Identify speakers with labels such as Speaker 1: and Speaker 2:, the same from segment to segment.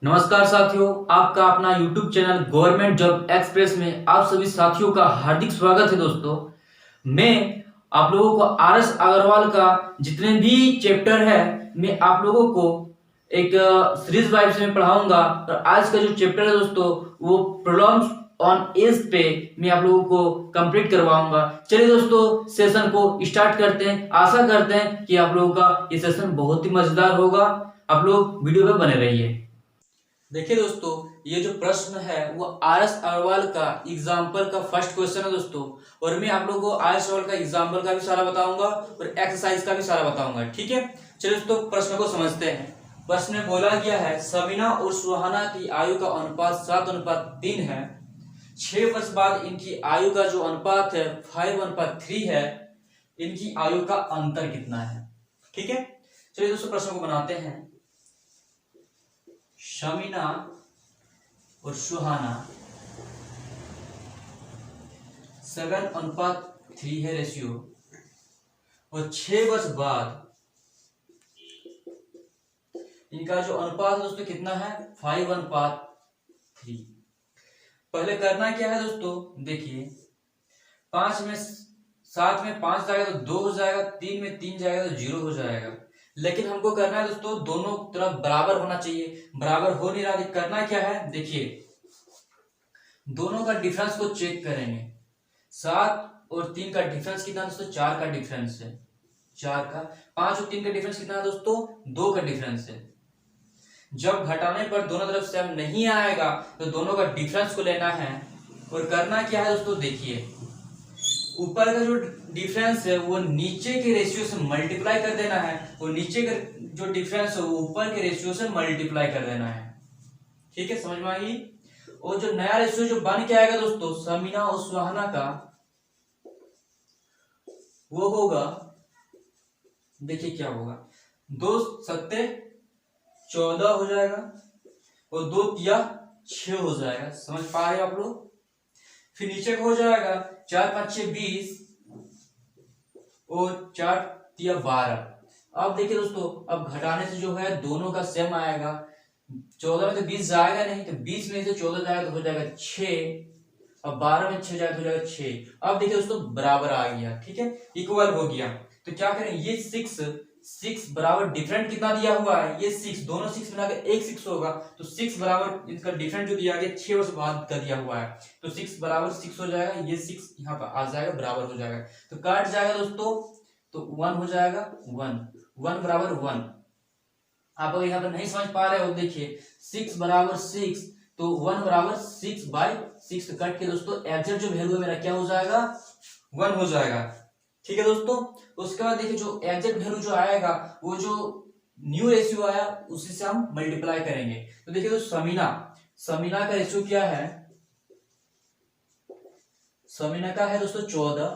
Speaker 1: नमस्कार साथियों, आपका अपना YouTube channel government job express में आप सभी साथियों का हार्दिक स्वागत है। दोस्तों, मैं आप लोगों को आर.एस. अग्रवाल का जितने भी चैप्टर है मैं आप लोगों को एक सीरीज वाइज में पढ़ाऊंगा। और आज का जो चैप्टर है दोस्तों वो प्रॉब्लम्स ऑन एज पे मैं आप लोगों को कंप्लीट करवाऊंगा। चलिए दोस्तों, सेशन को स्टार्ट करते हैं। आशा करते हैं कि आप लोगों का ये सेशन बहुत ही मजेदार होगा। आप लोग वीडियो में बने रहिए। देखिए दोस्तों, ये जो प्रश्न है वो आर.एस. अग्रवाल का एग्जाम्पल का फर्स्ट क्वेश्चन है दोस्तों। और मैं आप लोगों को आर.एस. अग्रवाल का एग्जाम्पल का भी सारा बताऊंगा और एक्सरसाइज का भी सारा बताऊंगा। ठीक है, चलिए दोस्तों प्रश्न को समझते हैं। प्रश्न में बोला गया है समीना और सुहाना की आयु का अनुपात 7:3 है। 6 वर्ष बाद इनकी आयु का जो अनुपात है 5:3 है। इनकी आयु का अंतर कितना है? ठीक है, चलिए दोस्तों प्रश्न को बनाते हैं। शमीना और सुहाना 7:3 है रेशियो। और 6 वर्ष बाद इनका जो अनुपात है दोस्तों कितना है? 5:3। पहले करना क्या है दोस्तों, देखिए 5 में 7 में 5 जाएगा तो 2 हो जाएगा, 3 में 3 जाएगा तो 0 हो जाएगा। लेकिन हमको करना है दोस्तों दोनों तरफ बराबर होना चाहिए। बराबर हो नहीं रहा, करना क्या है, देखिए दोनों का डिफरेंस को चेक करेंगे। 7 और 3 का डिफरेंस कितना दोस्तों? 4 का डिफरेंस है। 4 का 5 और 3 का डिफरेंस कितना है दोस्तों? 2 का डिफरेंस है। जब घटाने पर दोनों तरफ सेम नहीं आएगा तो दोनों का डिफरेंस को लेना है। और करना क्या है दोस्तों, देखिए ऊपर का जो डिफरेंस है वो नीचे के रेशियो से मल्टीप्लाई कर देना है और नीचे का जो डिफरेंस है वो ऊपर के रेशियो से मल्टीप्लाई कर देना है। ठीक है, समझ में आई? और जो नया रेशियो जो बन के आएगा दोस्तों समीना और सुहाना का, वो होगा, देखिए क्या होगा, 2 सत्ते 14 हो जाएगा और 2 तिया 6 हो जाएगा। समझ पा रहे हो आप लोग? फिर नीचे का हो जाएगा 4 5 6 20 और 4 तिया 12। अब देखिए दोस्तों, अब घटाने से जो है दोनों का सेम आएगा। 14 में तो 20 जाएगा नहीं, तो 20 में से 14 जाएगा तो हो जाएगा 6। अब 12 में 6 जाएगा तो हो जाएगा 6। अब देखिए दोस्तों बराबर आ गया। ठीक है, इक्वल हो गया। तो क्या करें, ये 6 बराबर डिफरेंट कितना दिया हुआ है, ये 6, दोनों 6 मिलाकर एक 6 होगा। तो 6 बराबर इसका डिफरेंट जो दिया गया 6 वर्ष बाद का दिया हुआ है, तो 6 बराबर 6 हो जाएगा। ये 6 यहाँ पर आ जाएगा, बराबर हो जाएगा। तो काट जाएगा दोस्तों, तो 1 हो जाएगा। 1 बराबर 1। आप अगर यहाँ पर नहीं समझ पा रहे हो, देखिए 6 बराबर 6 तो 1 बराबर 6/6। तो कट के दोस्तों एग्जैक्ट जो वैल्यू है मेरा क्या हो जाएगा? 1 हो जाएगा। ठीक है दोस्तों, उसके बाद देखिए जो एग्जैक्ट वैल्यू जो आएगा वो जो न्यू रेशियो आया उसी से हम मल्टीप्लाई करेंगे। तो देखिए दोस्तों समीना का रेशियो क्या है? समीना का है दोस्तों 14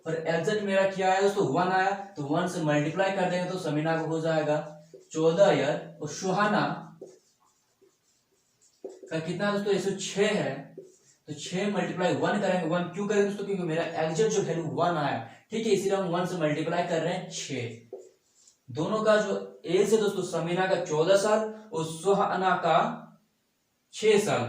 Speaker 1: और एग्जैक्ट मेरा क्या आया दोस्तों? 1 आया। तो 1 से मल्टीप्लाई कर देंगे तो समीना को हो जाएगा 14 यार। और सुहाना का कितना दोस्तों? रेशियो 6 है, तो 6 मल्टीप्लाई 1 करेंगे। 1 क्यों करेंगे दोस्तों? क्योंकि मेरा एग्जैक्ट जो वैल्यू 1 आया। ठीक है, इसीलिए हम 1 से मल्टीप्लाई कर रहे हैं 6। दोनों का जो एज है दोस्तों, समीना का 14 साल और सुहाना का 6 साल।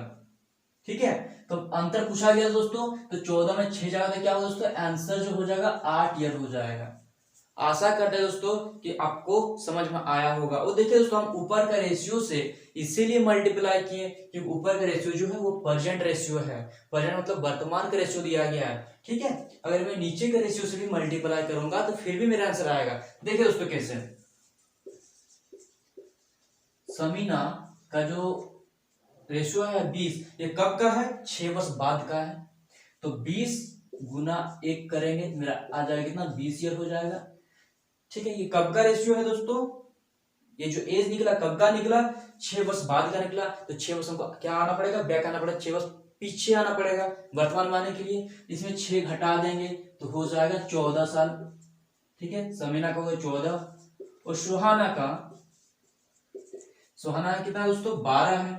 Speaker 1: ठीक है, तो अंतर पूछा गया दोस्तों, तो 14 में 6 जाएगा तो क्या होगा दोस्तों? आंसर जो हो जाएगा 8 ईयर हो जाएगा। आशा करते हैं दोस्तों कि आपको समझ में आया होगा। और देखिए दोस्तों, हम ऊपर का रेशियो से इसीलिए मल्टीप्लाई किए क्योंकि ऊपर का रेशियो जो है वो प्रेजेंट रेशियो है। प्रेजेंट मतलब वर्तमान का रेशियो दिया गया है। ठीक है, अगर मैं नीचे के रेशियो से भी मल्टीप्लाई करूंगा तो फिर भी मेरा आंसर आएगा। देखिए दोस्तों कैसे, समीना का जो रेशियो है 20, ये कब का है? 6 वर्ष बाद का है। तो 20 गुना 1 करेंगे, मेरा आ जाएगा कितना? 20 ईयर हो जाएगा। ठीक है, ये कब का रेशियो है दोस्तों? ये जो एज निकला कब का निकला? 6 वर्ष बाद का निकला। तो 6 वर्ष हमको क्या आना पड़ेगा? बैक आना पड़ेगा, 6 वर्ष पीछे आना पड़ेगा वर्तमान में आने के लिए। इसमें 6 घटा देंगे तो हो जाएगा 14 साल। ठीक है, समीना का होगा 14 और सुहाना का कितना दोस्तों? 12 है।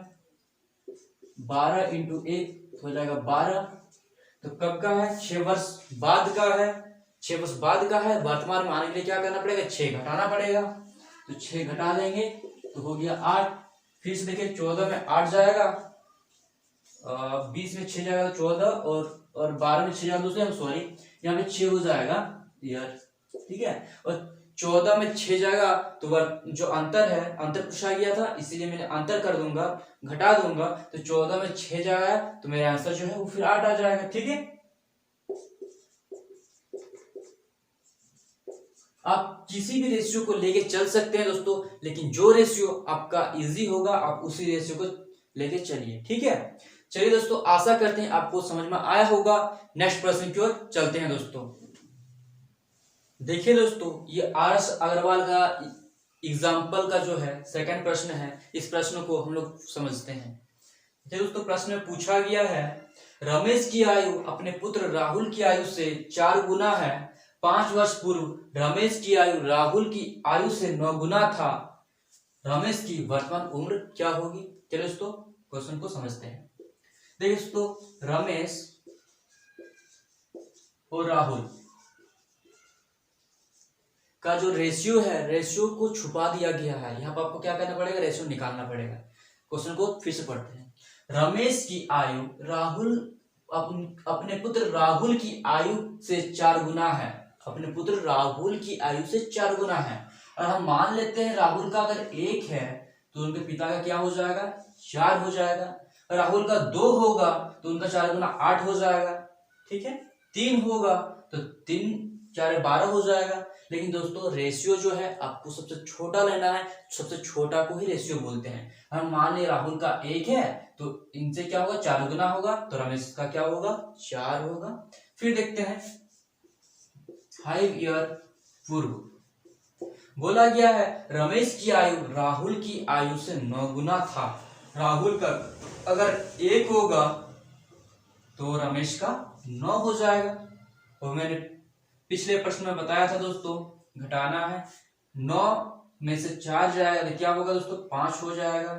Speaker 1: 12 इंटू 1 हो जाएगा 12। तो कब का है? 6 वर्ष बाद का है। 6 वर्ष बाद का है, वर्तमान में आने के लिए क्या करना पड़ेगा? 6 घटाना पड़ेगा। तो 6 घटा देंगे तो हो गया 8। फिर से देखिए 14 में 8 जाएगा, 20 में 6 जाएगा 14, और 12 में 6 जाएगा दोस्तों, सॉरी यहाँ पे 6 हो जाएगा यार, ठीक है। और 14 में 6 जाएगा तो जो अंतर है, अंतर पूछा गया था इसीलिए मैंने अंतर कर दूंगा, घटा दूंगा, तो 14 में 6 जाएगा तो मेरा आंसर जो है वो फिर 8 आ जाएगा, ठीक है। आप किसी भी रेशियो को लेके चल सकते हैं दोस्तों, लेकिन जो रेशियो आपका इजी होगा आप उसी रेशियो को लेके चलिए, ठीक है। चलिए दोस्तों, आशा करते हैं आपको समझ में आया होगा। नेक्स्ट प्रश्न की ओर चलते हैं दोस्तों। देखिए दोस्तों, ये आर.एस. अग्रवाल का एग्जाम्पल का जो है सेकंड प्रश्न है, इस प्रश्न को हम लोग समझते हैं। देखिए दोस्तों, प्रश्न में पूछा गया है, रमेश की आयु अपने पुत्र राहुल की आयु से 4 गुना है। 5 वर्ष पूर्व रमेश की आयु राहुल की आयु से 9 गुना था। रमेश की वर्तमान उम्र क्या होगी? चलिए दोस्तों क्वेश्चन को समझते हैं। देखिए दोस्तों, रमेश और राहुल का जो रेशियो है, रेशियो को छुपा दिया गया है। यहाँ पर आपको क्या करना पड़ेगा, रेशियो निकालना पड़ेगा। क्वेश्चन को फिर से पढ़ते हैं। रमेश की आयु राहुल अपने पुत्र राहुल की आयु से 4 गुना है। अपने पुत्र राहुल की आयु से 4 गुना है। और हम मान लेते हैं राहुल का अगर 1 है तो उनके पिता का क्या हो जाएगा, 4 हो जाएगा। राहुल का 2 होगा तो उनका 4 गुना 8 हो जाएगा, ठीक है। 3 होगा तो 3 4 12 हो जाएगा। लेकिन दोस्तों रेशियो जो है आपको सबसे छोटा लेना है, सबसे छोटा को ही रेशियो बोलते हैं। हम मान ले राहुल का 1 है तो इनसे क्या होगा, 4 गुना होगा, तो रमेश का क्या होगा, 4 होगा। फिर देखते हैं 5 ईयर पूर्व बोला गया है रमेश की आयु राहुल की आयु से 9 गुना था। राहुल का अगर 1 होगा तो रमेश का 9 हो जाएगा। और मैंने पिछले प्रश्न में बताया था दोस्तों, घटाना है, 9 में से 4 जाएगा तो क्या होगा दोस्तों, 5 हो जाएगा।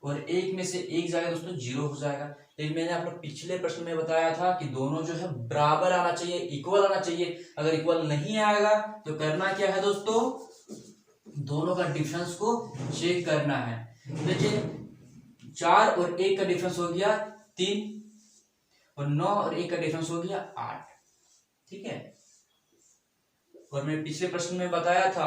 Speaker 1: और 1 में से 1 जाएगा दोस्तों, 0 हो जाएगा। लेकिन मैंने आपको पिछले प्रश्न में बताया था कि दोनों जो है बराबर आना चाहिए, इक्वल आना चाहिए। अगर इक्वल नहीं आएगा तो करना क्या है दोस्तों, दोनों का डिफरेंस को चेक करना है। देखिए 4 और 1 का डिफरेंस हो गया 3, और 9 और 1 का डिफरेंस हो गया 8, ठीक है। और मैं पिछले प्रश्न में बताया था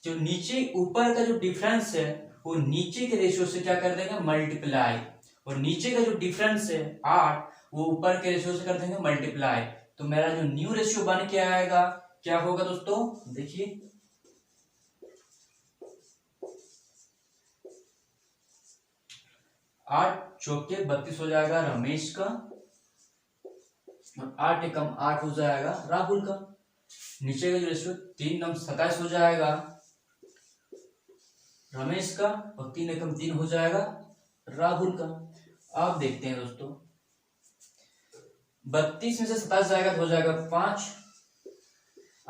Speaker 1: जो नीचे ऊपर का जो डिफरेंस है वो नीचे के रेशियो से क्या कर देंगे, मल्टीप्लाई। और नीचे का जो डिफरेंस है 8 वो ऊपर के रेशियो से कर देंगे मल्टीप्लाई। तो मेरा जो न्यू रेशियो बन के आएगा क्या होगा दोस्तों, देखिए 8 चौके 32 हो जाएगा रमेश का, और 8 एकम 8 हो जाएगा राहुल का। नीचे का जो रेशियो 3 9 27 हो जाएगा रमेश का, और 3 एकम 3 हो जाएगा राहुल का। अब देखते हैं दोस्तों, 32 में से 27 जाएगा तो हो जाएगा 5,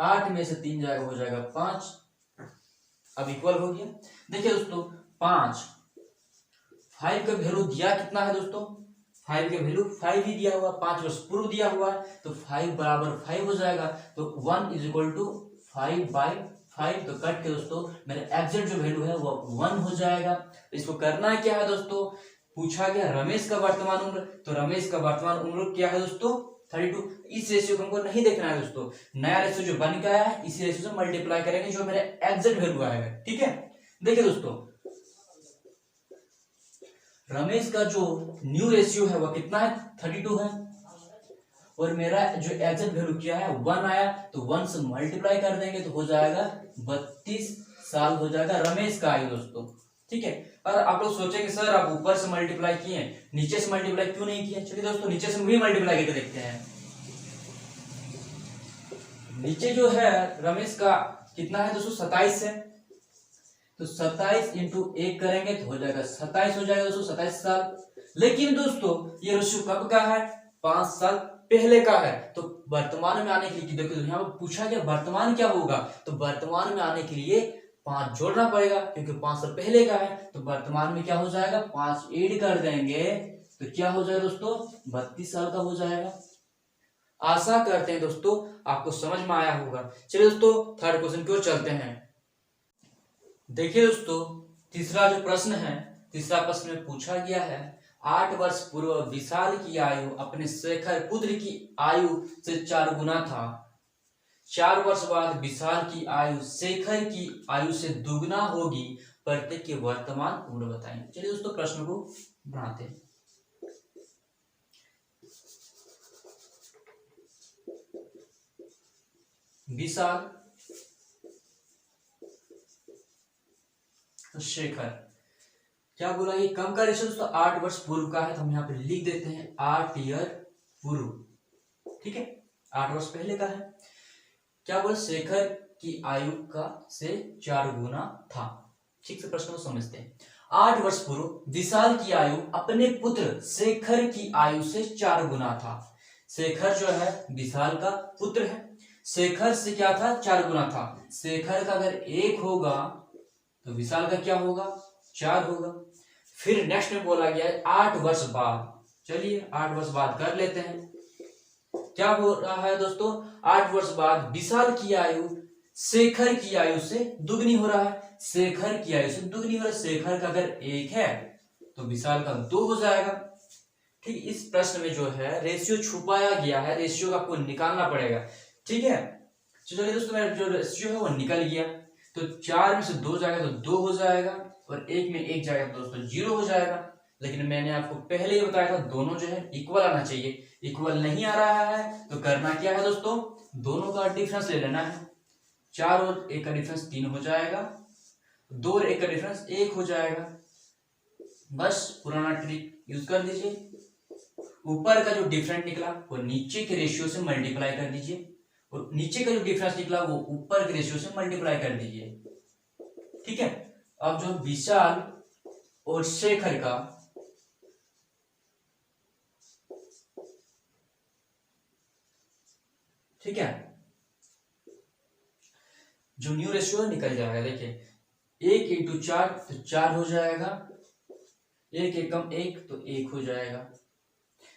Speaker 1: 8 में से 3 जाएगा हो जाएगा 5। अब इक्वल हो गया। देखिए दोस्तों 5 का वैल्यू दिया कितना है दोस्तों, 5 का वैल्यू 5 ही दिया हुआ, 5 वर्ष पूर्व दिया हुआ है, तो 5 बराबर 5 हो जाएगा। तो 1 इज इक्वल टू 5/5। तो कट के दोस्तों मेरा एग्जैक्ट जो वैल्यू है वो 1 हो जाएगा। इसको करना क्या है दोस्तों, पूछा गया रमेश का वर्तमान उम्र, तो रमेश का वर्तमान उम्र क्या है दोस्तों 32। इस रेशियो को हमको नहीं देखना है दोस्तों, नया रेशियो जो बन के आया है इसी रेशियो से मल्टीप्लाई करेंगे जो मेरा एग्जैक्ट वैल्यू आएगा, ठीक है। देखिए दोस्तों रमेश का जो न्यू रेशियो है वो कितना है, 32 है। और मेरा जो एग्जैक्ट वैल्यू क्या है 1 आया, तो 1 से मल्टीप्लाई कर देंगे तो हो जाएगा 32 साल हो जाएगा रमेश का आयु दोस्तों, ठीक है। और आप लोग सोचेंगे सर आप ऊपर से मल्टीप्लाई किए नीचे से मल्टीप्लाई क्यों नहीं किया। चलिए दोस्तों नीचे से भी मल्टीप्लाई करके देखते हैं। नीचे जो है रमेश का कितना है दोस्तों 27 है, तो 27 इंटू 1 करेंगे तो हो जाएगा 27 हो जाएगा दोस्तों, 27 साल। लेकिन दोस्तों ये रेशियो कब का है, 5 साल पहले का है। तो वर्तमान में आने के लिए देखो यहाँ पर पूछा गया वर्तमान क्या होगा, तो वर्तमान में आने के लिए 5 जोड़ना पड़ेगा क्योंकि 5 साल पहले का है। तो वर्तमान में क्या हो जाएगा, 5 ऐड कर देंगे तो क्या हो जाएगा दोस्तों 32 साल का हो जाएगा। आशा करते हैं दोस्तों आपको समझ में आया होगा। चलिए दोस्तों थर्ड क्वेश्चन की ओर चलते हैं। देखिए दोस्तों तीसरा जो प्रश्न है, तीसरा प्रश्न में पूछा गया है 8 वर्ष पूर्व विशाल की आयु अपने शेखर पुत्र की आयु से 4 गुना था। 4 वर्ष बाद विशाल की आयु शेखर की आयु से दुगना होगी, प्रत्येक की वर्तमान उम्र बताएं। चलिए दोस्तों प्रश्न को बनाते हैं। विशाल शेखर क्या बोला, ये कम का रेशियो दोस्तों 8 वर्ष पूर्व का है, तो हम यहाँ पे लिख देते हैं 8 ईयर पूर्व, ठीक है, 8 वर्ष पहले का है। क्या बोला, शेखर की आयु का से 4 गुना था। ठीक से प्रश्न को समझते हैं। 8 वर्ष पूर्व विशाल की आयु अपने पुत्र शेखर की आयु से 4 गुना था। शेखर जो है विशाल का पुत्र है, शेखर से क्या था 4 गुना था। शेखर का अगर 1 होगा तो विशाल का क्या होगा 4 होगा। फिर नेक्स्ट में बोला गया है 8 वर्ष बाद, चलिए 8 वर्ष बाद कर लेते हैं। क्या बोल रहा है दोस्तों, 8 वर्ष बाद विशाल की आयु शेखर की आयु से दुगनी हो रहा है। शेखर की आयु से दुगनी हो रहा है, शेखर का अगर 1 है तो विशाल का 2 हो जाएगा। ठीक, इस प्रश्न में जो है रेशियो छुपाया गया है, रेशियो का आपको निकालना पड़ेगा। ठीक है, चलिए दोस्तों मेरा जो रेशियो है वो निकल गया, तो 4 में से 2 जाएगा तो 2 हो जाएगा, और 1 में 1 जाएगा तो दोस्तों 0 हो जाएगा। लेकिन मैंने आपको पहले ही बताया था दोनों जो है इक्वल आना चाहिए, इक्वल नहीं आ रहा है तो करना क्या है दोस्तों, दोनों का डिफरेंस ले लेना है। 4 और 1 का डिफरेंस 3 हो जाएगा, 2 और 1 का डिफरेंस 1 हो जाएगा। बस पुराना ट्रिक यूज कर दीजिए, ऊपर का जो डिफरेंस निकला वो नीचे के रेशियो से मल्टीप्लाई कर दीजिए, और नीचे का जो डिफरेंस निकला वो ऊपर के रेशियो से मल्टीप्लाई कर दीजिए। ठीक है, अब जो विशाल और शेखर का ठीक है जो न्यू रेशियो निकल जाएगा, देखिए 1 इंटू 4 तो 4 हो जाएगा, 1 एकम 1 तो 1 हो जाएगा।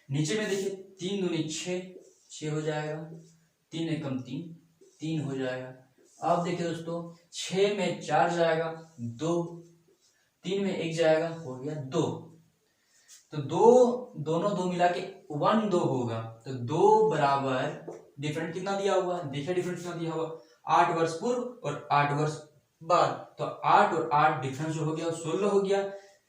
Speaker 1: नीचे में देखिए 3 दूनी 6 हो जाएगा, 3 एकम 3 हो जाएगा। अब देखिए दोस्तों 6 में 4 जाएगा 2, 3 में 1 जाएगा हो गया 2, तो दोनों 2 मिला के 1 2 होगा, तो 2 बराबर डिफरेंट कितना दिया हुआ, देखिए डिफरेंट कितना दिया हुआ 8 वर्ष पूर्व और 8 वर्ष बाद, तो 8 और 8 डिफरेंस जो हो गया 16 हो गया,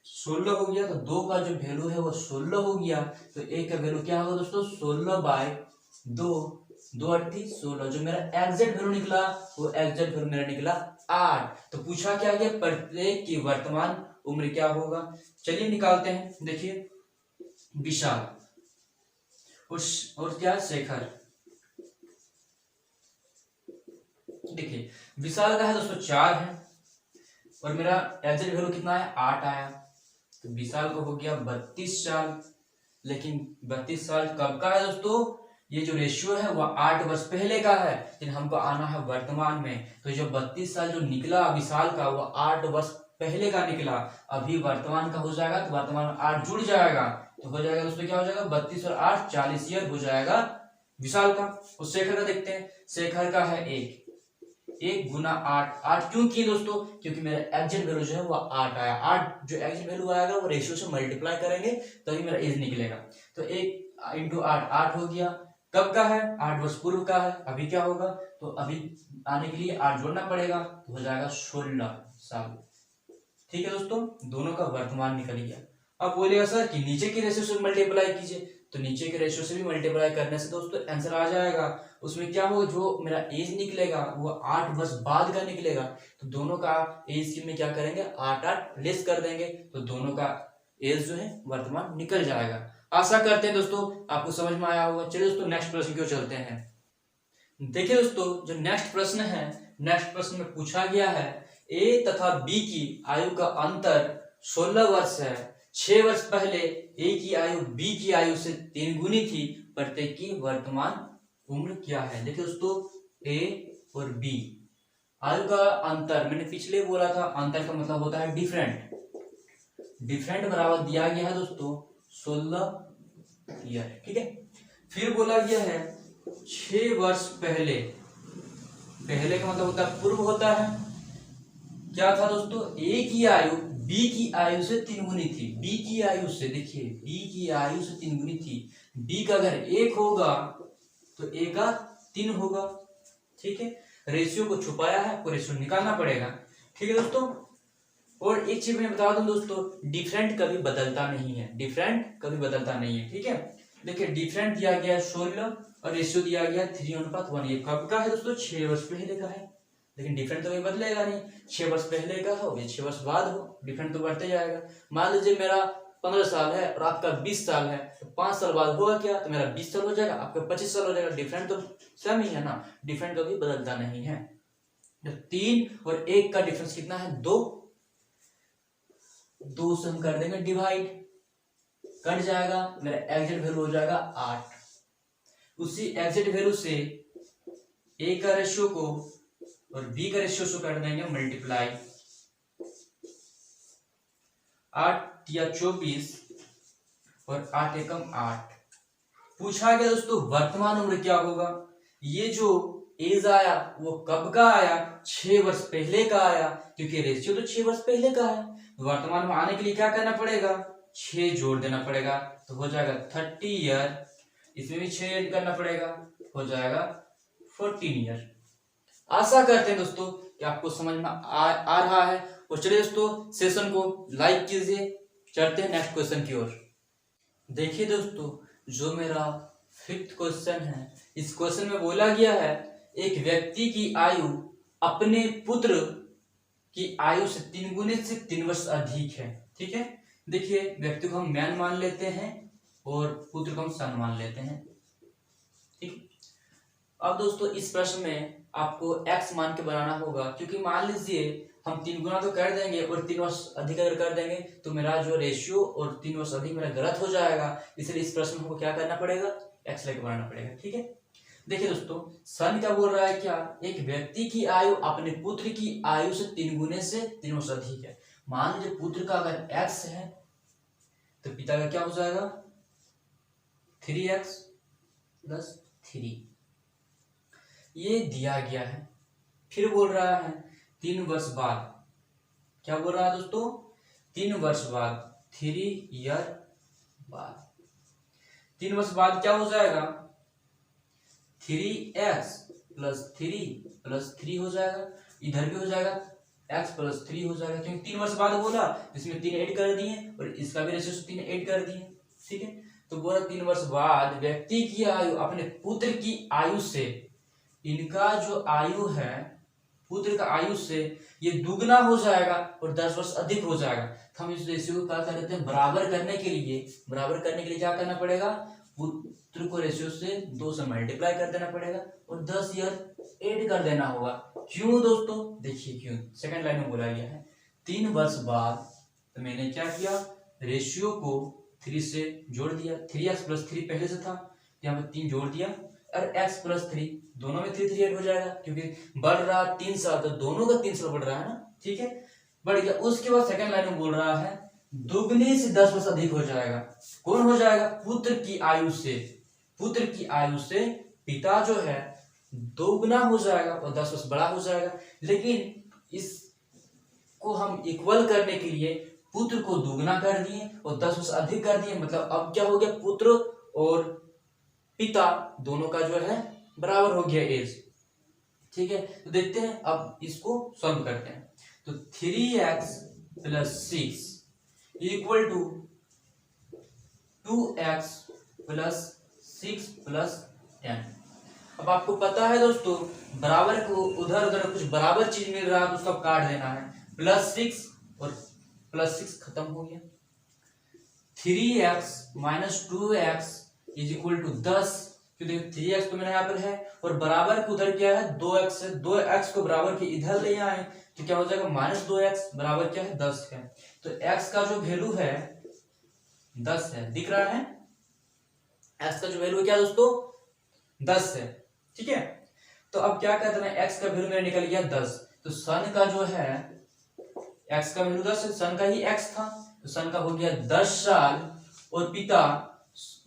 Speaker 1: 16 हो गया, तो 2 का जो वैल्यू है वो 16 हो गया, तो 1 का वैल्यू क्या होगा दोस्तों 16/2, 2 8 16, जो मेरा एग्जैक्ट वैल्यू निकला वो एग्जैक्ट वैल्यू मेरा निकला 8। तो पूछा क्या गया, प्रत्येक की वर्तमान उम्र क्या होगा। चलिए निकालते हैं, देखिए विशाल और क्या शेखर, देखिए विशाल का है दोस्तों 4 है, और मेरा एग्जैक्ट वैल्यू कितना है 8 आया, तो विशाल को हो गया 32 साल। लेकिन 32 साल कब का है दोस्तों, ये जो रेशियो है वो 8 वर्ष पहले का है, लेकिन हमको आना है वर्तमान में, तो जो 32 साल जो निकला विशाल का वो 8 वर्ष पहले का निकला, अभी वर्तमान का हो जाएगा, तो वर्तमान में 8 जुड़ जाएगा, तो हो जाएगा दोस्तों क्या हो जाएगा 32 और 8 40 ईयर हो जाएगा विशाल का। और शेखर का देखते हैं, शेखर का है 1 गुना 8 क्यों किए दोस्तों, क्योंकि मेरा एग्जैक्ट वैल्यू जो है वो 8 आया, 8 जो एग्जैक्ट वैल्यू आएगा वो रेशियो से मल्टीप्लाई करेंगे तभी मेरा एज निकलेगा, तो 1 इंटू 8 हो गया। कब का है 8 वर्ष पूर्व का है, अभी क्या होगा, तो अभी आने के लिए 8 जोड़ना पड़ेगा, तो हो जाएगा 16 साल। ठीक है दोस्तों, दोनों का वर्तमान निकल गया। अब बोलेगा सर कि नीचे के रेशियो से मल्टीप्लाई कीजिए, तो नीचे के रेशियो से भी मल्टीप्लाई करने से दोस्तों आंसर आ जाएगा। उसमें क्या होगा, जो मेरा एज निकलेगा वो 8 वर्ष बाद का निकलेगा, तो दोनों का एज में क्या करेंगे 8 लेस कर देंगे, तो दोनों का एज जो है वर्तमान निकल जाएगा। आशा करते हैं दोस्तों आपको समझ में आया होगा। चलिए दोस्तों नेक्स्ट प्रश्न की ओर चलते हैं। देखिए दोस्तों जो नेक्स्ट प्रश्न है, नेक्स्ट प्रश्न में पूछा गया है ए तथा बी की आयु का अंतर 16 वर्ष है। 6 वर्ष पहले ए की आयु बी की आयु से 3 गुनी थी, प्रत्येक की वर्तमान उम्र क्या है। देखिए दोस्तों ए और बी आयु का अंतर, मैंने पिछले बोला था अंतर का मतलब होता है डिफरेंट, डिफरेंट बराबर दिया गया है दोस्तों 16 ईयर। ठीक है, फिर बोला गया है 6 वर्ष पहले, पहले का मतलब होता है पूर्व होता है, क्या था दोस्तों ए की आयु बी की आयु से 3 गुनी थी, बी की आयु से, देखिए बी की आयु से 3 गुनी थी, बी का अगर 1 होगा तो ए का 3 होगा। ठीक है, रेशियो को छुपाया है, आपको रेशियो निकालना पड़ेगा। ठीक है दोस्तों, और एक चीज मैं बता दूं दोस्तों, डिफरेंट कभी बदलता नहीं है, डिफरेंट कभी बदलता नहीं है। ठीक है, देखिए डिफरेंट दिया गया 16 और रेशियो दिया गया 3:1। ये कब का है दोस्तों? 6 वर्ष पहले का है। लेकिन डिफरेंट तो कभी बदलेगा नहीं, 6 वर्ष पहले का हो या 6 वर्ष बाद हो, डिफरेंट तो बढ़ते जाएगा। मान लीजिए मेरा 15 साल है और आपका 20 साल है, तो 5 साल बाद होगा क्या? तो मेरा 20 साल हो जाएगा, आपका 25 साल हो जाएगा। डिफरेंट तो सेम ही है ना, डिफरेंट कभी बदलता नहीं है। 3 और 1 का डिफरेंस कितना है? 2 से हम कर देंगे डिवाइड, कट जाएगा, मेरा एग्जैक्ट वैल्यू हो जाएगा 8। उसी एग्जैक्ट वैल्यू से ए का रेशियो को और बी का रेशियो से कर देंगे मल्टीप्लाई। 8 या 24 और 8 एकम 8। पूछा गया दोस्तों वर्तमान उम्र क्या होगा? ये जो एज आया वो कब का आया? 6 वर्ष पहले का आया, क्योंकि रेशियो तो 6 वर्ष पहले का है। वर्तमान में आने के लिए क्या करना पड़ेगा? 6 जोड़ देना पड़ेगा, तो हो जाएगा 30 ईयर। इसमें भी 6 ऐड करना पड़ेगा, हो जाएगा 14 ईयर। आशा करते हैं दोस्तों कि आपको समझ में आ रहा है। और चलिए दोस्तों, सेशन को लाइक कीजिए, चलते हैं नेक्स्ट क्वेश्चन की ओर। देखिए दोस्तों, जो मेरा 5th क्वेश्चन है, इस क्वेश्चन में बोला गया है एक व्यक्ति की आयु अपने पुत्र की आयु से 3 गुने से 3 वर्ष अधिक है। ठीक है, देखिए व्यक्ति को हम मैन मान लेते हैं और पुत्र को हम सन मान लेते हैं। ठीक, अब दोस्तों इस प्रश्न में आपको x मान के बनाना होगा, क्योंकि मान लीजिए हम 3 गुना तो कर देंगे और 3 वर्ष अधिक अगर कर देंगे तो मेरा जो रेशियो और 3 वर्ष अधिक मेरा गलत हो जाएगा। इसलिए इस प्रश्न में हमको क्या करना पड़ेगा? x लेके बनाना पड़ेगा। ठीक है, देखिए दोस्तों, सन क्या बोल रहा है? क्या एक व्यक्ति की आयु अपने पुत्र की आयु से 3 गुने से 3 वर्ष अधिक है। मान लीजिए पुत्र का अगर x है तो पिता का क्या हो जाएगा? 3x + 3। ये दिया गया है। फिर बोल रहा है 3 वर्ष बाद, क्या बोल रहा है दोस्तों? 3 वर्ष बाद, 3 ईयर बाद। 3 वर्ष बाद क्या हो जाएगा? 3x + 3 हो जाएगा, इधर भी हो जाएगा x + 3 हो जाएगा, क्योंकि 3 वर्ष बाद बोला, इसमें 3 ऐड कर दिए और इसका भी रेशियो 3 ऐड कर दिए। ठीक है, तो बोला 3 वर्ष बाद व्यक्ति की आयु अपने पुत्र की आयु से, इनका जो आयु है पुत्र का आयु से ये दुगना हो जाएगा और 10 वर्ष अधिक हो जाएगा। तो हम इस रेशियो को क्या कर देते हैं? बराबर करने के लिए क्या करना पड़ेगा? पुत्र को रेशियो से 2 से मल्टीप्लाई कर देना पड़ेगा और 10 ईयर ऐड कर देना होगा। क्यों दोस्तों? देखिए क्यों, सेकंड लाइन में बोला गया है 3 वर्ष बाद, तो मैंने क्या किया? रेशियो को 3 से जोड़ दिया। 3x + 3 पहले से था, यहाँ पे 3 जोड़ दिया और x + 3, दोनों में 3 ऐड हो जाएगा, क्योंकि बढ़ रहा 3 साल तो दोनों का 3 साल बढ़ रहा है ना। ठीक है, बढ़ गया। उसके बाद सेकंड लाइन में बोल रहा है दुगने से 10 वर्ष अधिक हो जाएगा। कौन हो जाएगा? पुत्र की आयु से पिता जो है दोगुना हो जाएगा और 10 वर्ष बड़ा हो जाएगा। लेकिन इसको हम इक्वल करने के लिए पुत्र को दुगना कर दिए और 10 वर्ष अधिक कर दिए। मतलब अब क्या हो गया? पुत्र और पिता दोनों का जो है बराबर हो गया एज। ठीक है, तो देखते हैं अब इसको सॉल्व करते हैं। तो 3x + 6 = 2x + 6 + 10। अब आपको पता है दोस्तों, बराबर को उधर कुछ बराबर चीज मिल रहा है तो उसको काट देना है। +6 और +6 खत्म हो गया। 3x - 2x = 10, क्योंकि 3x तो मेरा यहाँ पर है और बराबर को उधर क्या है? 2x है। 2x को बराबर के इधर ले आए तो क्या हो जाएगा? -2x बराबर क्या है? 10 है। तो x का जो वैल्यू है 10 है, दिख रहा है? x का जो वैल्यू क्या है दोस्तों? 10 है। ठीक है, तो अब क्या कहते हैं? x का वैल्यू मेरा निकल गया 10। तो सन का जो है x का वैल्यू 10 है, सन का ही x था, तो सन का हो गया 10 साल और पिता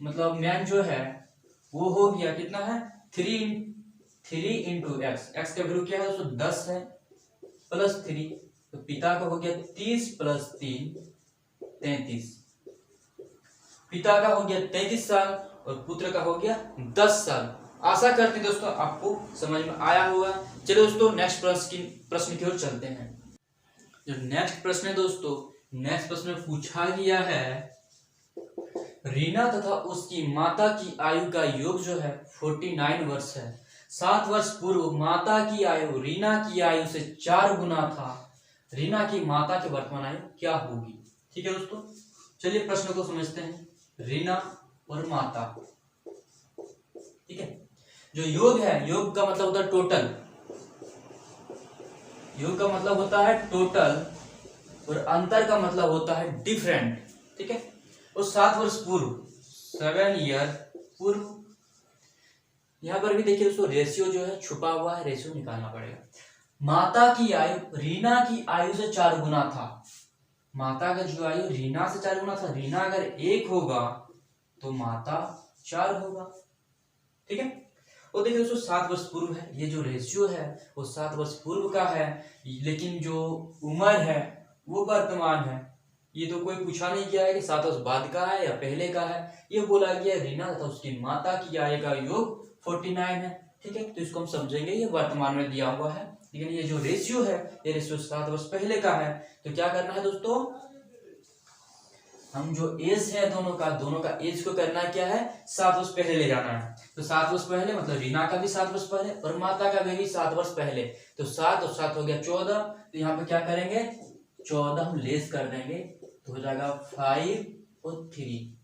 Speaker 1: मतलब मैन जो है वो हो गया कितना है? 3 × x। x का वैल्यू क्या है दोस्तों? 10 है +3 तो पिता का हो गया 30 प्लस 3 33। पिता का हो गया 33 साल और पुत्र का हो गया 10 साल। आशा करते हैं दोस्तों आपको समझ में आया होगा। चलिए दोस्तों नेक्स्ट प्रश्न की ओर चलते हैं। जो नेक्स्ट प्रश्न है दोस्तों, नेक्स्ट प्रश्न में पूछा गया है रीना तथा उसकी माता की आयु का योग जो है 49 वर्ष है। 7 वर्ष पूर्व माता की आयु रीना की आयु से 4 गुना था। रीना की माता की वर्तमान आयु क्या होगी? ठीक है दोस्तों, चलिए प्रश्न को समझते हैं। रीना और माता, ठीक है। जो योग है, योग का मतलब होता है टोटल, योग का मतलब होता है टोटल और अंतर का मतलब होता है डिफरेंट, ठीक है। और 7 वर्ष पूर्व, 7 ईयर पूर्व, यहां पर भी देखिए दोस्तों रेशियो जो है छुपा हुआ है, रेशियो निकालना पड़ेगा। माता की आयु रीना की आयु से 4 गुना था। माता का जो आयु रीना से 4 गुना था। रीना अगर 1 होगा तो माता 4 होगा, ठीक है। और देखिए दोस्तों 7 वर्ष पूर्व है, ये जो रेशियो है वो 7 वर्ष पूर्व का है, लेकिन जो उम्र है वो वर्तमान है। ये तो कोई पूछा नहीं गया है कि 7 वर्ष बाद का है या पहले का है, ये बोला गया रीना तथा उसकी माता की आयु का योग 49 है, ठीक है। तो इसको हम समझेंगे ये वर्तमान में दिया हुआ है, लेकिन ये जो रेशियो है ये रेशियो 7 वर्ष पहले का है। तो क्या करना है दोस्तों, हम जो एज है दोनों का एज को करना क्या है, 7 वर्ष पहले ले जाना है। तो 7 वर्ष पहले मतलब रीना का भी 7 वर्ष पहले और माता का भी 7 वर्ष पहले। तो 7 और 7 हो गया 14। तो यहाँ पे क्या करेंगे, 14 हम लेस कर देंगे तो हो जाएगा 5 और 3।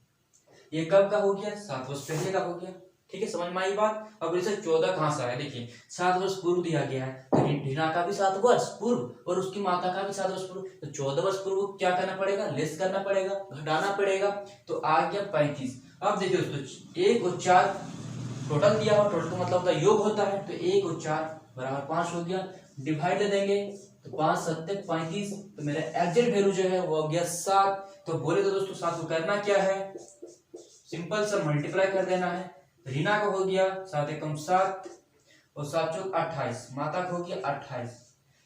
Speaker 1: ये कब का हो गया, 7 वर्ष पहले का हो गया, ठीक है। समझ में आई बात। अब इसे 14 कहां से आया, देखिए 7 वर्ष पूर्व दिया गया है, तो रीना का भी 7 वर्ष पूर्व और उसकी माता का भी 7 वर्ष पूर्व। तो 14 वर्ष पूर्व क्या करना पड़ेगा, लेस करना पड़ेगा, घटाना पड़ेगा। तो आ गया 35। अब देखिए दोस्तों 1 और 4 टोटल दिया हुआ, टोटल का मतलब होता है योग होता है। तो 1 और 4 बराबर 5 हो गया, डिवाइड ले देंगे तो 5 7 35। तो मेरा एग्जैक्ट वैल्यू जो है वो हो गया 7। तो बोले तो दोस्तों 7 को करना क्या है, सिंपल सा मल्टीप्लाई कर देना है। रीना का हो गया 7 एकम 7 और 7 चौक 28, माता का हो गया 28।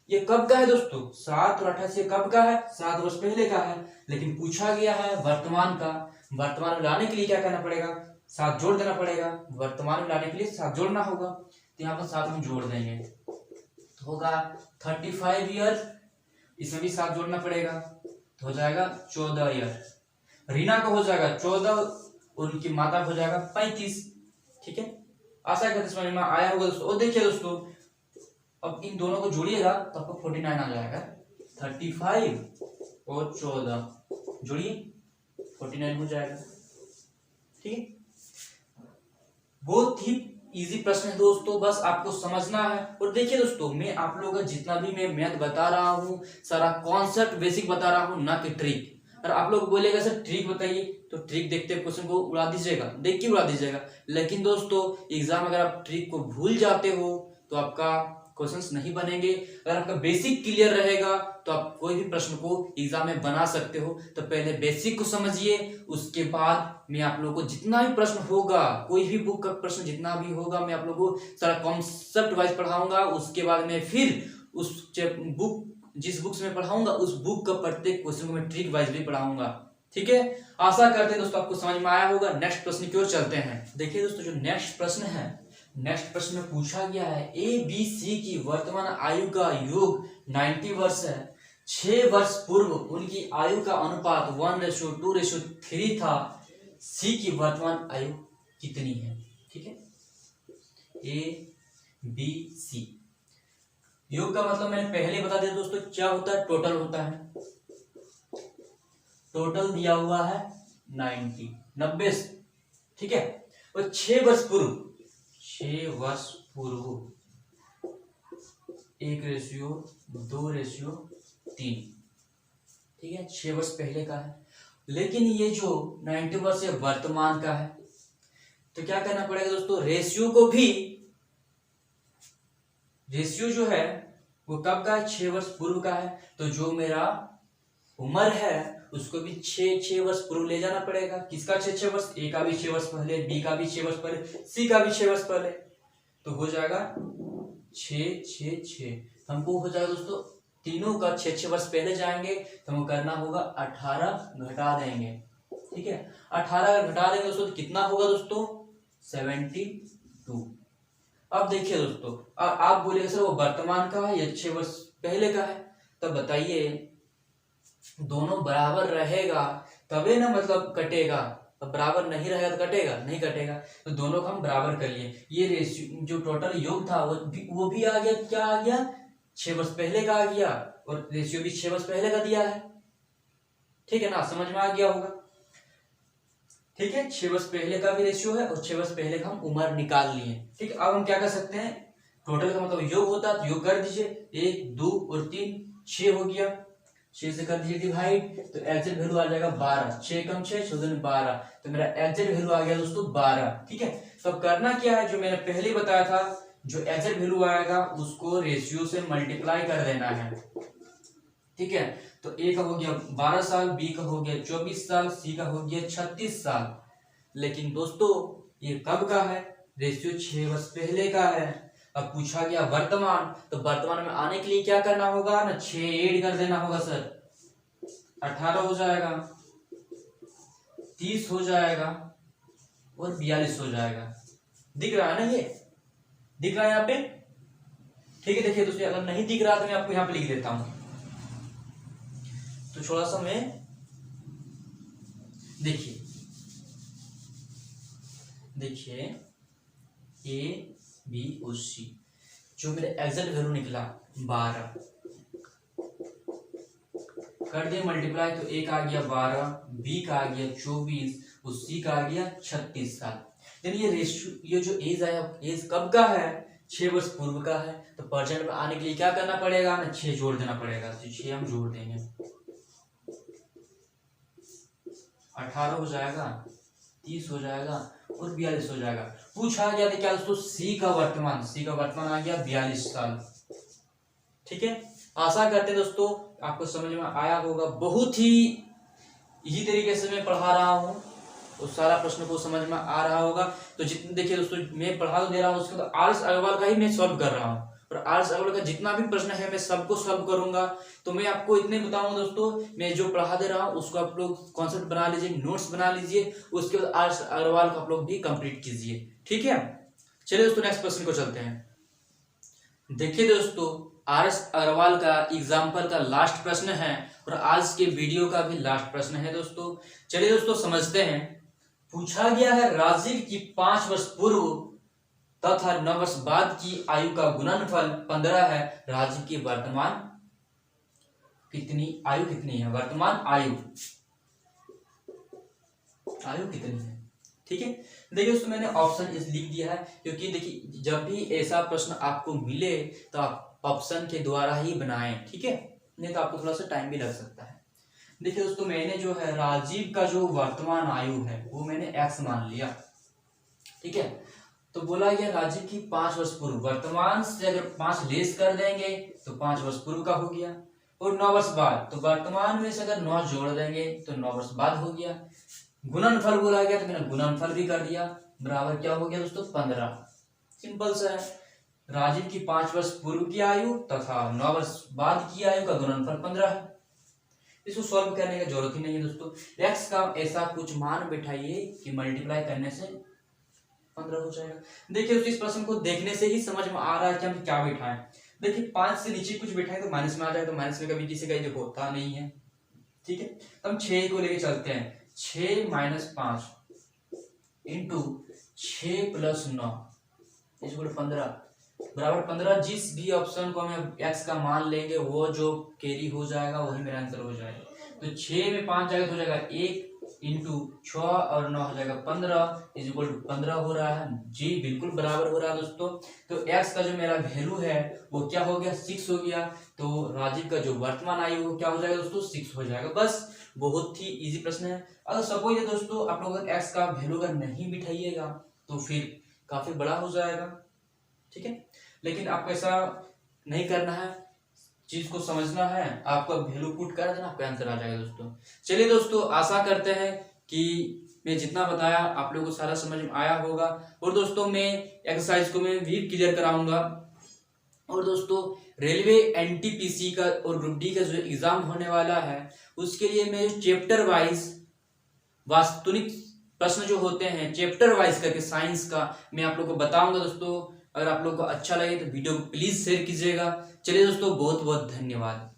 Speaker 1: ये कब का है दोस्तों, 7 और 28 ये कब का है, 7 वर्ष पहले का है, लेकिन पूछा गया है वर्तमान का। वर्तमान में लाने के लिए क्या करना पड़ेगा, 7 जोड़ देना पड़ेगा। वर्तमान में लाने के लिए 7 जोड़ना होगा, तो यहाँ पर 7 हम जोड़ देंगे तो होगा 35 ईयर। इसमें भी 7 जोड़ना पड़ेगा तो हो जाएगा 14 ईयर। रीना का हो जाएगा 14 और उनकी माता हो जाएगा 35, ठीक है। आशा करते समझ में आया होगा दोस्तों। और देखिए दोस्तों अब इन दोनों को जोड़िएगा तो आपको 49 आ जाएगा। 35 और 14 जोड़िए 49 हो जाएगा, ठीक है। बहुत ही इजी प्रश्न है दोस्तों, बस आपको समझना है। और देखिए दोस्तों मैं आप लोगों का जितना भी मैं मैथ बता रहा हूँ सारा कॉन्सेप्ट बेसिक बता रहा हूँ, ना कि ट्रिक। और आप लोग बोलेगा सर ट्रिक बताइए, तो ट्रिक देखते क्वेश्चन को उड़ा दीजिएगा, देख के उड़ा दीजिएगा। लेकिन दोस्तों एग्जाम अगर आप ट्रिक को भूल जाते हो तो आपका क्वेश्चंस नहीं बनेंगे। अगर आपका बेसिक क्लियर रहेगा तो आप कोई भी प्रश्न को एग्जाम में बना सकते हो। तो पहले बेसिक को समझिए, उसके बाद मैं आप लोगों को जितना भी प्रश्न होगा, कोई भी बुक का प्रश्न जितना भी होगा मैं आप लोगों को सारा कॉन्सेप्ट वाइज पढ़ाऊंगा। उसके बाद में फिर उस बुक जिस बुक में पढ़ाऊंगा उस बुक का प्रत्येक क्वेश्चन को मैं ट्रिक वाइज भी पढ़ाऊंगा, ठीक है। आशा करते हैं दोस्तों आपको समझ में आया होगा। नेक्स्ट प्रश्न की ओर चलते हैं। देखिए दोस्तों जो नेक्स्ट प्रश्न है, नेक्स्ट प्रश्न में पूछा गया है ए बी सी की वर्तमान आयु का योग 90 वर्ष है। 6 वर्ष पूर्व उनकी आयु का अनुपात 1:2:3 था। सी की वर्तमान आयु कितनी है, ठीक है। ए बी सी योग का मतलब मैंने पहले बता दिया दोस्तों क्या होता है, टोटल होता है। टोटल दिया हुआ है 90, ठीक है। और 6 वर्ष पूर्व 1:2:3, ठीक है। 6 वर्ष पहले का है, लेकिन ये जो 90 वर्ष है वर्तमान का है। तो क्या करना पड़ेगा दोस्तों, रेशियो जो है वो कब का है, 6 वर्ष पूर्व का है। तो जो मेरा उम्र है उसको भी 6 वर्ष पूर्व ले जाना पड़ेगा। किसका 6 वर्ष, ए का भी 6 वर्ष पहले, बी का भी 6 वर्ष पहले, सी का भी 6 वर्ष पहले। तो हो जाएगा 6 6 6, हमको हो जाएगा दोस्तों तीनों का 6 वर्ष पहले जाएंगे तो हमें करना होगा 18 घटा देंगे। ठीक है, 18 अगर घटा देंगे दोस्तों तो कितना होगा दोस्तों 72। अब देखिए दोस्तों, आप बोलेंगे सर वो वर्तमान का है या 6 वर्ष पहले का है, तो बताइए दोनों बराबर रहेगा तबे ना मतलब कटेगा। अब बराबर नहीं रहेगा तो कटेगा नहीं, कटेगा। तो दोनों को हम बराबर कर लिए। ये रेशियो जो टोटल योग था वो भी आ गया, क्या आ गया 6 वर्ष पहले का आ गया, और रेशियो भी 6 वर्ष पहले का दिया है। ठीक है ना, समझ में आ गया होगा। ठीक है, 6 वर्ष पहले का भी रेशियो है और 6 वर्ष पहले का हम उम्र निकाल लिए। ठीक है, अब हम क्या कर सकते हैं, टोटल का मतलब योग होता है तो योग कर दीजिए, 1 2 और 3 6 हो गया, 6 से कर दीजिए डिवाइड, तो एग्जैक्ट वैल्यू आ जाएगा 12। 6 कम 6 14 12, तो मेरा एग्जैक्ट वैल्यू आ गया दोस्तों 12। ठीक है, तो अब करना क्या है, जो मैंने पहले बताया था, जो एग्जैक्ट वैल्यू आएगा उसको रेशियो से मल्टीप्लाई कर देना है। ठीक है, तो ए का हो गया 12 साल, बी का हो गया 24 साल, सी का हो गया 36 साल। लेकिन दोस्तों ये कब का है, रेशियो 6 वर्ष पहले का है। अब पूछा गया वर्तमान, तो वर्तमान में आने के लिए क्या करना होगा ना, 6 ऐड कर देना होगा सर, 18 हो जाएगा, 30 हो जाएगा और 42 हो जाएगा। दिख रहा है ना, ये दिख रहा है यहाँ पे। ठीक है, देखिए दोस्तों अगर नहीं दिख रहा तो मैं आपको यहाँ पे लिख देता हूं, तो थोड़ा सा मैं देखिए ए बी और सी, जो मेरे एग्जैक्ट वैल्यू निकला 12 कर दिया मल्टीप्लाई, तो ए का आ गया 12, बी का आ गया 24 और सी का आ गया 36 साल। यानी ये रेशियो, ये जो एज आया, एज कब का है, 6 वर्ष पूर्व का है। तो परसेंट में आने के लिए क्या करना पड़ेगा ना, 6 जोड़ देना पड़ेगा, तो 6 हम जोड़ देंगे, 18 हो जाएगा, 30 हो जाएगा और 42 हो जाएगा। पूछा गया था क्या दोस्तों, सी का वर्तमान आ गया 42 साल। ठीक है, आशा करते हैं दोस्तों आपको समझ में आया होगा। बहुत ही इजी तरीके से मैं पढ़ा रहा हूँ, तो सारा प्रश्न को समझ में आ रहा होगा। तो जितने देखिए दोस्तों मैं पढ़ा तो दे रहा हूँ, उसके बाद आर्स अग्रवाल का ही मैं सॉल्व कर रहा हूँ, और आर्स अग्रवाल का जितना भी प्रश्न है मैं सबको सॉल्व करूंगा। तो मैं आपको इतने बताऊंगा दोस्तों, मैं जो पढ़ा दे रहा हूँ उसको आप लोग कॉन्सेप्ट बना लीजिए, नोट्स बना लीजिए, उसके बाद आर्स अग्रवाल का आप लोग भी कंप्लीट कीजिए। ठीक है, चलिए दोस्तों नेक्स्ट प्रश्न को चलते हैं। देखिए दोस्तों आर्स अग्रवाल का एग्जाम्पल का लास्ट प्रश्न है और आज के वीडियो का भी लास्ट प्रश्न है दोस्तों। चलिए दोस्तों समझते हैं। पूछा गया है राजीव की 5 वर्ष पूर्व तथा 9 वर्ष बाद की आयु का गुणनफल 15 है। राजीव की वर्तमान आयु कितनी है, वर्तमान आयु कितनी है। ठीक है, देखिए दोस्तों मैंने ऑप्शन इस लिख दिया है, क्योंकि देखिए जब भी ऐसा प्रश्न आपको मिले तो आप ऑप्शन के द्वारा ही बनाएं। ठीक है, नहीं तो आपको थोड़ा सा टाइम भी लग सकता है। देखिए दोस्तों मैंने जो है राजीव का जो वर्तमान आयु है वो मैंने x मान लिया। ठीक है, तो बोला गया राजीव की 5 वर्ष पूर्व, वर्तमान से अगर 5 लेस कर देंगे तो 5 वर्ष पूर्व का हो गया, और 9 वर्ष बाद, तो वर्तमान में से अगर 9 जोड़ देंगे तो 9 वर्ष बाद हो गया। गुणनफल बोला गया तो मैंने गुणनफल भी कर दिया, बराबर क्या हो गया दोस्तों 15। सिंपल सा है, राजीव की 5 वर्ष पूर्व की आयु तथा 9 वर्ष बाद की आयु का गुणनफल 15 है। इसको सॉल्व करने की जरूरत ही नहीं है दोस्तों। x का ऐसा कुछ मान बिठाइए कि मल्टीप्लाई करने से 15 हो जाएगा। देखिए इस प्रश्न को देखने से ही समझ में आ रहा है कि हम क्या बिठाएं। देखिए 5 से नीचे कुछ बिठाएं तो माइनस में आ जाएगा, तो माइनस में कभी किसी का ये होता नहीं है। ठीक है, तो हम 6 को लेके चलते हैं, 6 - 5 इंटू 6 + 9 = 15 बराबर 15। जिस भी ऑप्शन को हमें x का मान लेंगे वो जो कैरी हो जाएगा वही मेरा आंसर हो जाएगा। तो 6 में 5 जाएगा तो हो जाएगा 1 इंटू 6 और 9 हो जाएगा 15 = 15 हो रहा है जी, बिल्कुल बराबर हो रहा है दोस्तों। तो x का जो मेरा वैल्यू है वो क्या हो गया 6 हो गया। तो राजीव का जो वर्तमान आयु वो क्या हो जाएगा दोस्तों 6 हो जाएगा। बस बहुत ही इजी प्रश्न है। अगर सपोज दोस्तों आप लोग x का वैल्यू अगर नहीं बिठाइएगा तो फिर काफी बड़ा हो जाएगा। ठीक है, लेकिन आपको ऐसा नहीं करना है, चीज को समझना है, आपका वैल्यू पुट कर देना, आपका आंसर आ जाएगा दोस्तों। चलिए दोस्तों आशा करते हैं कि मैं जितना बताया आप लोगों को सारा समझ में आया होगा। और दोस्तों मैं एक्सरसाइज को मैं भी क्लियर कराऊंगा और दोस्तों रेलवे एनटीपीसी का और ग्रुप डी का जो एग्जाम होने वाला है उसके लिए मैं चैप्टर वाइज वास्तविक प्रश्न जो होते हैं चैप्टर वाइज करके साइंस का मैं आप लोग को बताऊंगा दोस्तों। अगर आप लोग को अच्छा लगे तो वीडियो को प्लीज शेयर कीजिएगा। चलिए दोस्तों, बहुत बहुत धन्यवाद।